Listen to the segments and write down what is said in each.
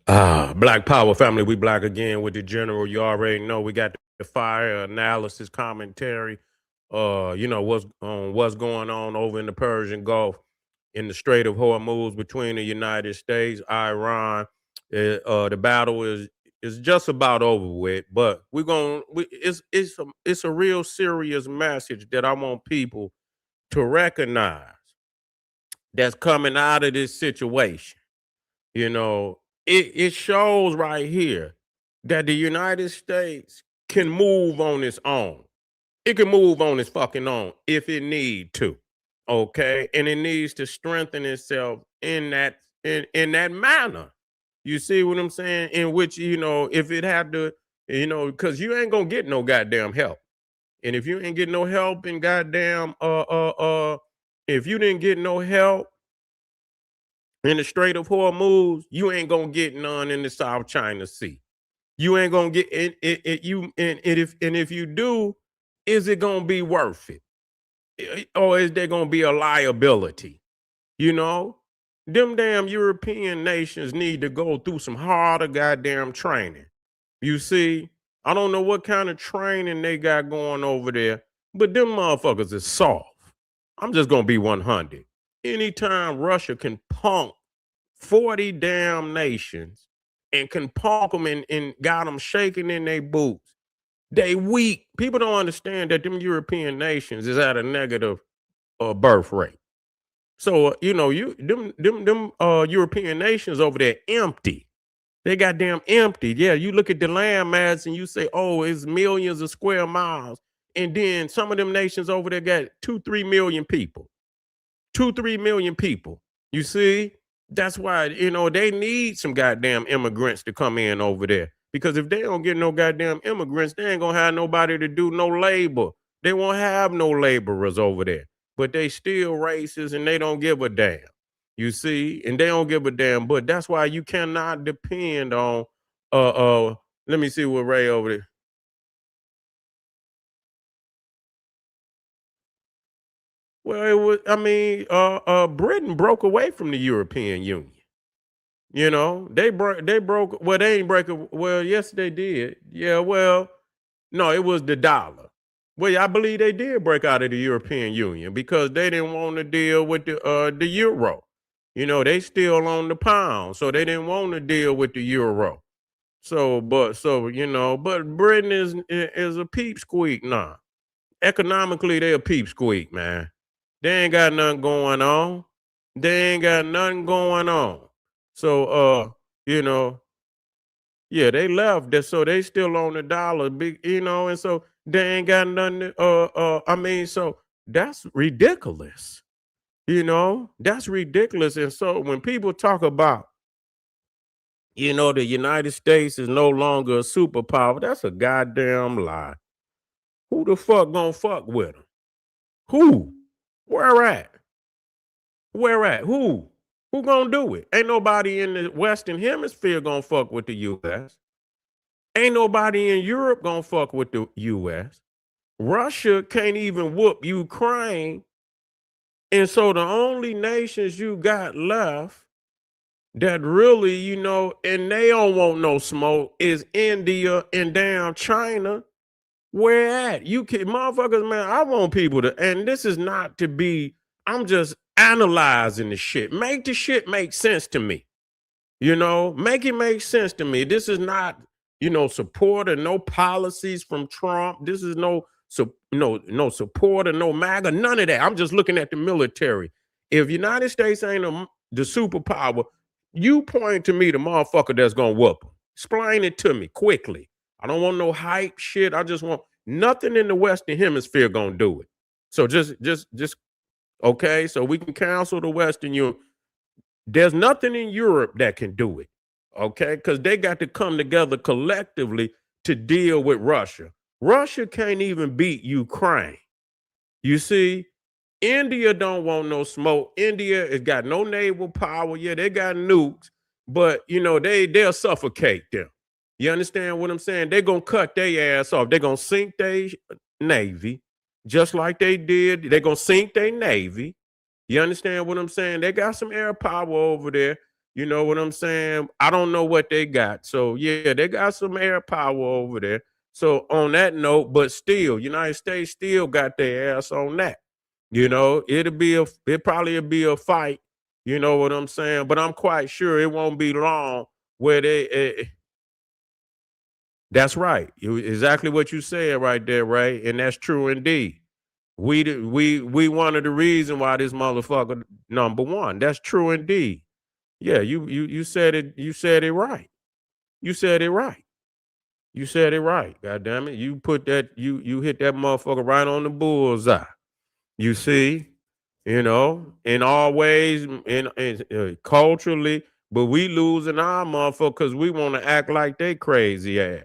Black Power family, we black again with the general. You already know we got the fire analysis commentary. What's going on over in the Persian Gulf, in the Strait of Hormuz between the United States, Iran. The battle is just about over with, but it's a real serious message that I want people to recognize that's coming out of this situation. You know, it shows right here that the United States can move on its own. It can move on its fucking own if it need to. Okay. And it needs to strengthen itself in that manner. You see what I'm saying? In which, if it had to, because you ain't gonna get no goddamn help. And if you ain't get no help in goddamn if you didn't get no help in the Strait of Hormuz, you ain't gonna get none in the South China Sea. You ain't gonna get and if you do, is it gonna be worth it? Or is there gonna be a liability? You know? Them damn European nations need to go through some harder goddamn training. You see, I don't know what kind of training they got going over there, but them motherfuckers is soft. I'm just gonna be 100. Anytime Russia can punk 40 damn nations and can punk them and got them shaking in their boots, they weak. People don't understand that them European nations is at a negative birth rate. So them European nations over there empty. They goddamn empty. Yeah, you look at the land mass and you say, oh, it's millions of square miles. And then some of them nations over there got 2-3 million people. 2-3 million people. You see? That's why, they need some goddamn immigrants to come in over there. Because if they don't get no goddamn immigrants, they ain't gonna have nobody to do no labor. They won't have no laborers over there. But they still racist and they don't give a damn. You see? And they don't give a damn. But that's why you cannot depend on let me see what Ray over there. Well, it was, Britain broke away from the European Union. They broke. Well, they ain't break it. Well, yes, they did. Yeah, well, no, it was the dollar. Well, yeah, I believe they did break out of the European Union because they didn't want to deal with the euro. They still on the pound, so they didn't want to deal with the euro. But Britain is a peep squeak now. Economically, they a peep squeak, man. They ain't got nothing going on. They ain't got nothing going on. So you know, yeah, they left. So they still on the dollar, big, and so they ain't got nothing. So that's ridiculous. That's ridiculous. And so when people talk about, the United States is no longer a superpower, that's a goddamn lie. Who the fuck gonna fuck with them? Who? Where at? Where at? Who? Who gonna do it? Ain't nobody in the Western Hemisphere gonna fuck with the U.S. Ain't nobody in Europe gonna fuck with the U.S. Russia can't even whoop Ukraine. And so the only nations you got left that really, and they don't want no smoke is India and damn China. Where at? You can motherfuckers, man. I want people to, and this is not to be, I'm just analyzing the shit. Make the shit make sense to me. Make it make sense to me. This is not, support or no policies from Trump. This is no support or no MAGA, none of that. I'm just looking at the military. If United States ain't the superpower, you point to me the motherfucker that's gonna whoop them. Explain it to me quickly. I don't want no hype shit. I just want nothing in the Western Hemisphere gonna do it. So just okay. So we can cancel the Western Europe. There's nothing in Europe that can do it. Okay, because they got to come together collectively to deal with Russia. Russia can't even beat Ukraine. You see, India don't want no smoke. India has got no naval power. Yeah, they got nukes, but they'll suffocate them. You understand what I'm saying? They're gonna cut their ass off. They're gonna sink their navy, just like they did. They're gonna sink their navy. You understand what I'm saying? They got some air power over there. You know what I'm saying? I don't know what they got. So yeah, they got some air power over there. So on that note, but still, United States still got their ass on that. You know, it probably be a fight. You know what I'm saying? But I'm quite sure it won't be long where that's right. Exactly what you said right there, right? And that's true indeed. We one of the reason why this motherfucker number one. That's true indeed. Yeah, you said it. You said it right. You said it right. You said it right. God damn it. You put that. You hit that motherfucker right on the bullseye. You see, in all ways, culturally, but we losing our motherfucker because we want to act like they crazy ass.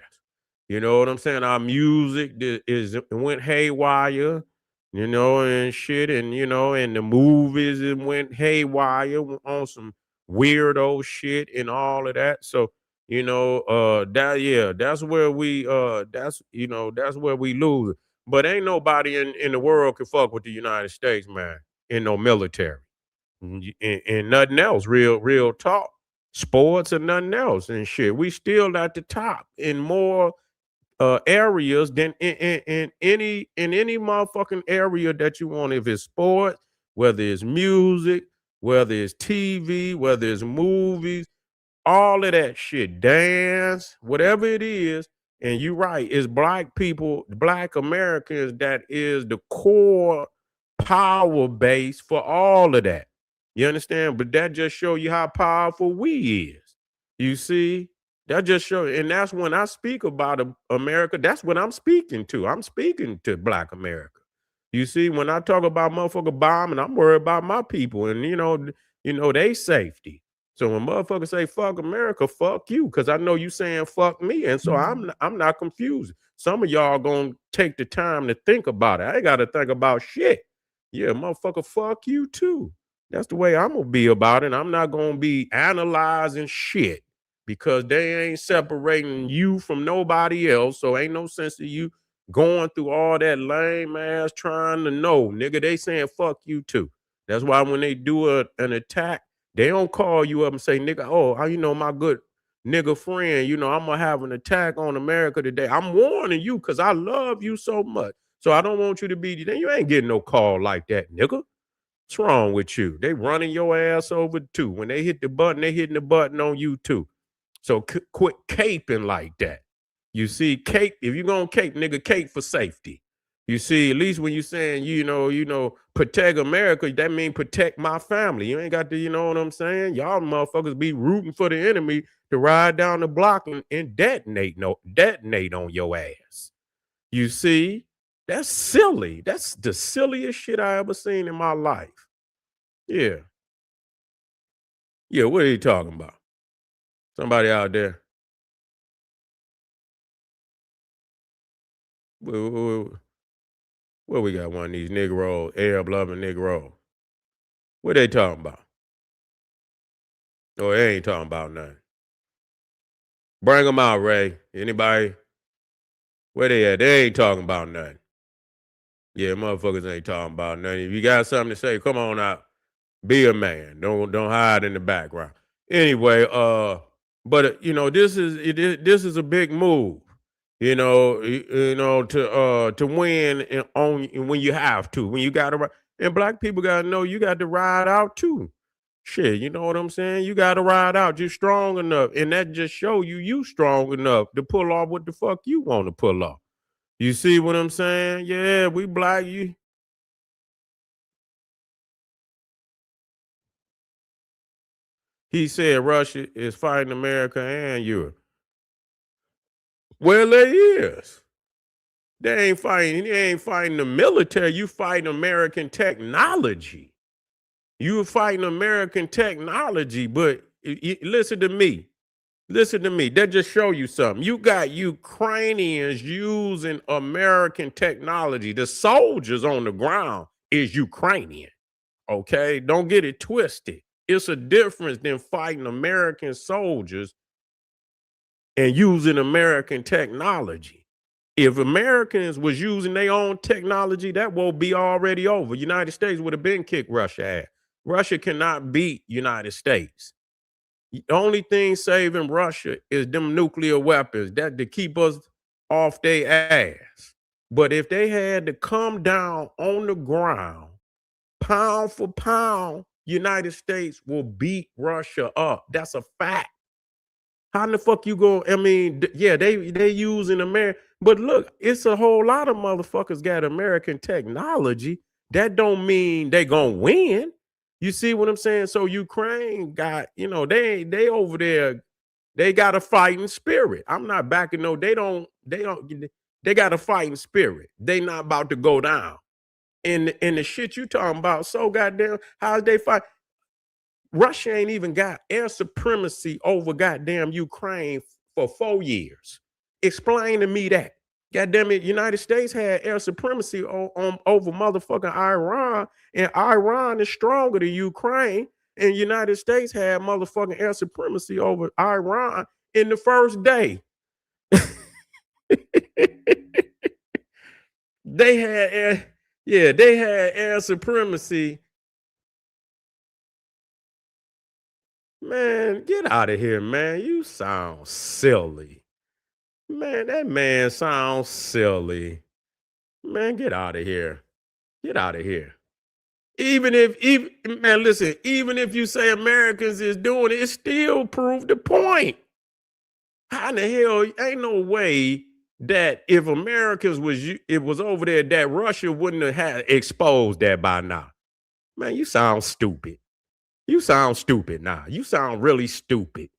You know what I'm saying? Our music is went haywire, and shit, and the movies it went haywire on some weirdo shit and all of that. So that's where that's where we lose. But ain't nobody in the world can fuck with the United States, man, in no military. And nothing else, real talk. Sports and nothing else and shit. We still at the top in more areas than in any motherfucking area that you want. If it's sports, whether it's music, whether it's TV, whether it's movies, all of that shit, dance, whatever it is. And you're right, it's black people, black Americans that is the core power base for all of that. You understand? But that just show you how powerful we is. You see? That just show, and that's when I speak about America, that's what I'm speaking to. I'm speaking to black America. You see, when I talk about motherfucker bombing, I'm worried about my people and they safety. So when motherfuckers say fuck America, fuck you, because I know you saying fuck me, and so I'm not confused. Some of y'all gonna take the time to think about it. I ain't got to think about shit. Yeah, motherfucker, fuck you too. That's the way I'm gonna be about it. I'm not gonna be analyzing shit because they ain't separating you from nobody else. So ain't no sense of you going through all that lame ass trying to know, nigga. They saying fuck you too. That's why when they do an attack, they don't call you up and say, nigga, oh, how you know my good nigga friend, I'm gonna have an attack on America today. I'm warning you because I love you so much. So I don't want you to be, then you ain't getting no call like that, nigga. What's wrong with you? They running your ass over too. When they hit the button, they hitting the button on you too. So quit caping like that. You see, cape, if you're gonna cape, nigga, cape for safety. You see, at least when you saying, protect America, that mean protect my family. You ain't got to, you know what I'm saying? Y'all motherfuckers be rooting for the enemy to ride down the block and detonate on your ass. You see, that's silly. That's the silliest shit I ever seen in my life. Yeah. Yeah, what are you talking about? Somebody out there. Where we got one of these Negro, Arab loving Negro. What they talking about? Oh, they ain't talking about nothing. Bring them out, Ray. Anybody? Where they at? They ain't talking about nothing. Yeah, motherfuckers ain't talking about nothing. If you got something to say, come on out. Be a man. Don't hide in the background. Anyway, this is a big move. To win on when you have to, when you got to, and black people got to know you got to ride out too. Shit, you know what I'm saying? You got to ride out. You're strong enough, and that just show you strong enough to pull off what the fuck you want to pull off. You see what I'm saying? Yeah, we black. He said Russia is fighting America and Europe. Well, they is. They ain't fighting the military. You fighting American technology. You fighting American technology, but listen to me. Listen to me. That just show you something. You got Ukrainians using American technology. The soldiers on the ground is Ukrainian. Okay, don't get it twisted. It's a difference than fighting American soldiers and using American technology. If Americans was using their own technology, that will be already over. United States would have been kicked Russia ass. Russia cannot beat United States. The only thing saving Russia is them nuclear weapons that to keep us off their ass. But if they had to come down on the ground, pound for pound, United States will beat Russia up. That's a fact. How in the fuck you go? I mean, yeah, they using America, but look, it's a whole lot of motherfuckers got American technology. That don't mean they gonna win. You see what I'm saying? So Ukraine got, they over there, they got a fighting spirit. I'm not backing no, they got a fighting spirit. They not about to go down. And the shit you talking about, so goddamn, how's they fight? Russia ain't even got air supremacy over goddamn Ukraine for 4 years. Explain to me that. Goddamn it, United States had air supremacy on over motherfucking Iran, and Iran is stronger than Ukraine. And United States had motherfucking air supremacy over Iran in the first day. They had air, yeah, they had air supremacy. Man, get out of here, man. You sound silly. Man, that man sounds silly. Man, get out of here. Get out of here. Even man, listen, even if you say Americans is doing it, it still proved the point. How in the hell ain't no way that if Americans it was over there that Russia wouldn't have had exposed that by now. Man, you sound stupid. You sound stupid now. You sound really stupid.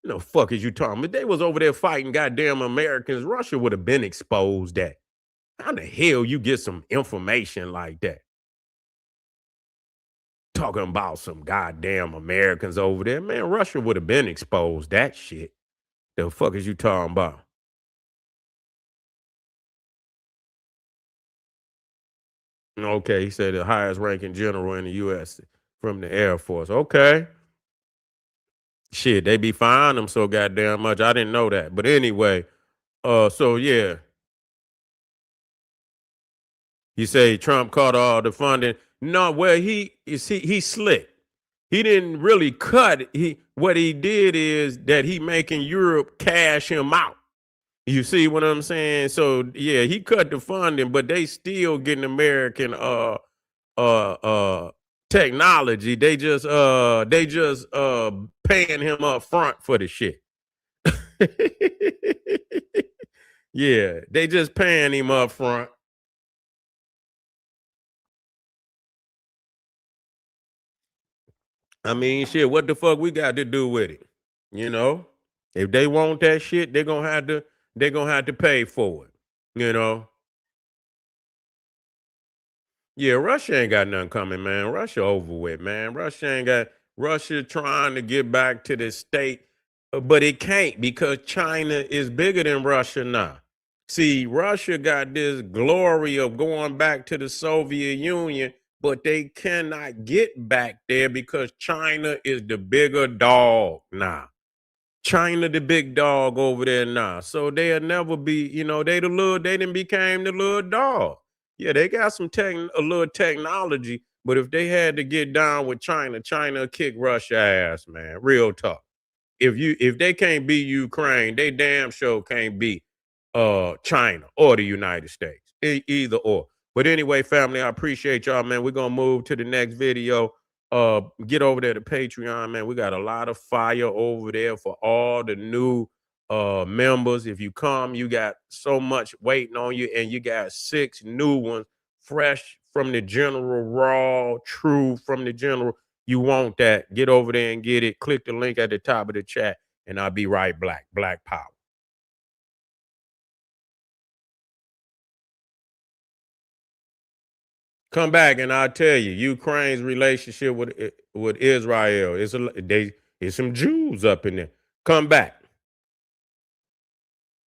No fuck is you talking about? If they was over there fighting goddamn Americans, Russia would have been exposed that. How the hell you get some information like that? Talking about some goddamn Americans over there. Man, Russia would have been exposed that shit. The fuck is you talking about? Okay, he said the highest ranking general in the US from the Air Force. Okay. Shit, they be firing them so goddamn much. I didn't know that. But anyway, so yeah, you say Trump caught all the funding. No, well, he slick. He didn't really cut. What he did is that he making Europe cash him out. You see what I'm saying? So yeah, he cut the funding, but they still getting American uh technology. They just paying him up front for the shit. Yeah, they just paying him up front. I mean, shit, what the fuck we got to do with it? You know? If they want that shit, they're gonna have to pay for it. You know? Yeah, Russia ain't got nothing coming, man. Russia over with, man. Russia trying to get back to the state, but it can't because China is bigger than Russia now. See, Russia got this glory of going back to the Soviet Union, but they cannot get back there because China is the bigger dog now. China the big dog over there now. So they'll never be, they didn't became the little dog. Yeah, they got a little technology, but if they had to get down with China, China kick Russia ass, man. Real talk. If they can't beat Ukraine, they damn sure can't beat China or the United States. Either or. But anyway, family, I appreciate y'all, man. We're gonna move to the next video. Get over there to Patreon, man. We got a lot of fire over there for all the new members. If you come, you got so much waiting on you, and you got 6 new ones fresh from the general, raw, true from the general. You want that? Get over there and get it. Click the link at the top of the chat, and I'll be right back. Black Power. Come back and I'll tell you, Ukraine's relationship with Israel is it's some Jews up in there. Come back.